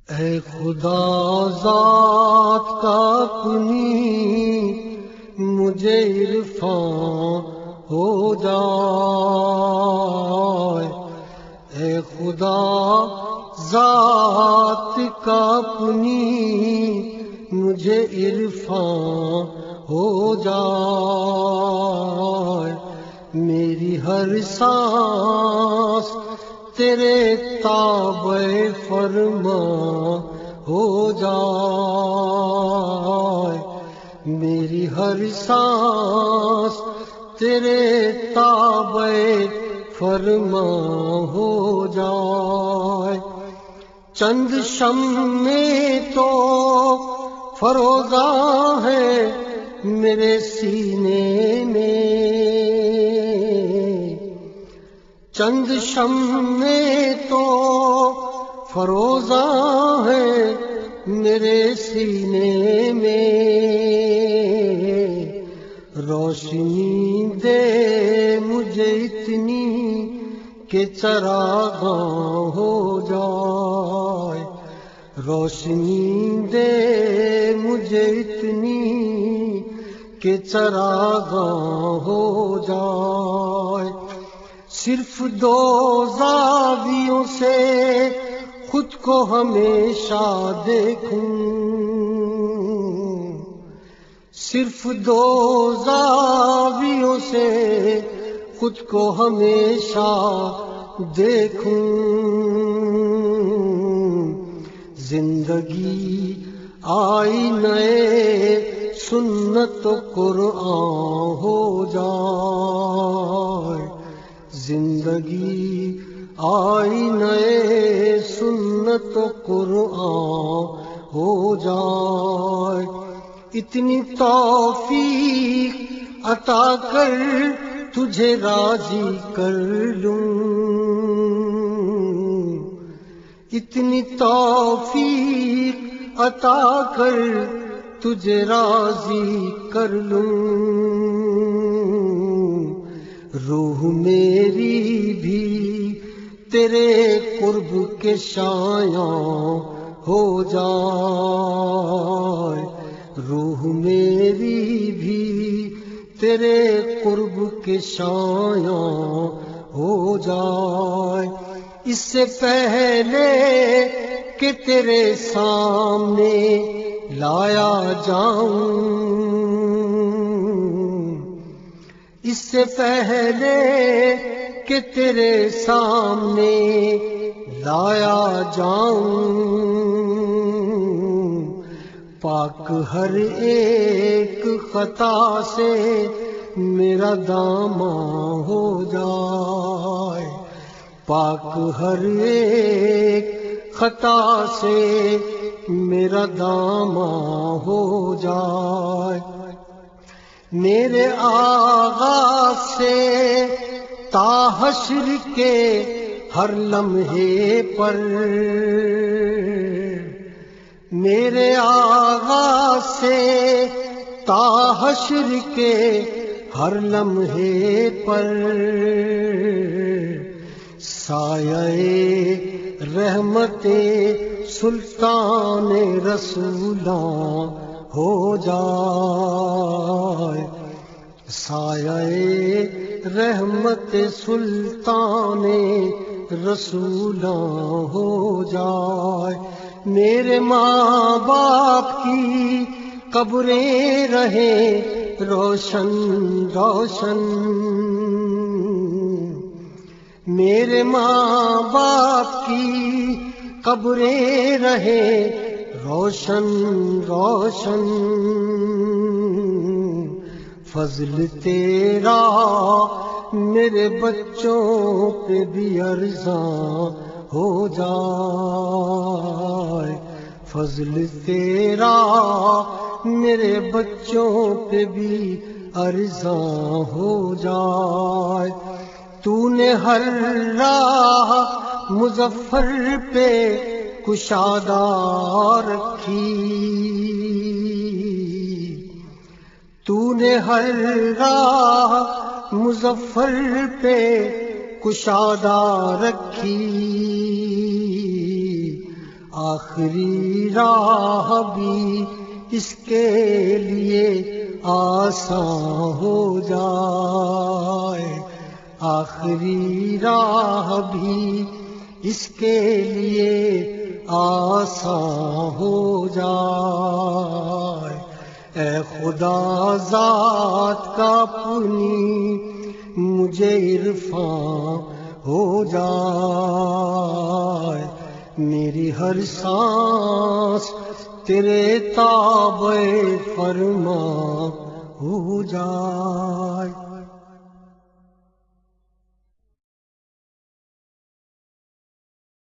اے خدا ذات کا اپنی مجھے عرفان ہو جائے، اے خدا ذات کا اپنی مجھے عرفان ہو جائے، میری ہر سانس تیرے تابع فرمان ہو جائے، میری ہر سانس تیرے تابع فرمان ہو جائے۔ چند شمع تو فروزاں ہے میرے سینے میں، چند شمع تو فروزاں ہے میرے سینے میں، روشنی دے مجھے اتنی کہ چراغاں ہو جائے، روشنی دے مجھے اتنی کہ چراغاں ہو جائے۔ صرف دو زاویوں سے خود کو ہمیشہ دیکھوں، صرف دو زاویوں سے خود کو ہمیشہ دیکھوں، زندگی آئینہ سنت و قرآن ہو جائے، زندگی آئینہ سنت و قرآن ہو جائے۔ اتنی توفیق عطا کر تجھے راضی کر لوں، اتنی توفیق عطا کر تجھے راضی کر لوں، روح میری بھی تیرے قرب کے شایاں ہو جائے، روح میری بھی تیرے قرب کے شایاں ہو جائے۔ اس سے پہلے کہ تیرے سامنے لایا جاؤں، اس سے پہلے کہ تیرے سامنے لایا جاؤں، پاک ہر ایک خطا سے میرا دامن ہو جائے، پاک ہر ایک خطا سے میرا دامن ہو جائے۔ میرے آغاز سے تا حشر کے ہر لمحے پر، میرے آغاز سے تا حشر کے ہر لمحے پر، سایہ رحمت سلطان رسولاں ہو جائے، سایہ رحمت سلطان رسولاں ہو جائے۔ میرے ماں باپ کی قبریں رہیں روشن روشن، میرے ماں باپ کی قبریں رہیں روشن روشن، فضل تیرا میرے بچوں پہ بھی ارزاں ہو جائے، فضل تیرا میرے بچوں پہ بھی ارزاں ہو جائے۔ تو نے ہر راہ مظفر پہ کشادہ رکھی، تو نے ہر راہ مظفر پہ کشادہ رکھی، آخری راہ بھی اس کے لیے آسان ہو جائے، آخری راہ بھی اس کے لیے آسان ہو جائے۔ اے خدا ذات کا اپنی مجھے عرفان ہو جائے، میری ہر سانس تیرے تابع فرمان ہو جائے۔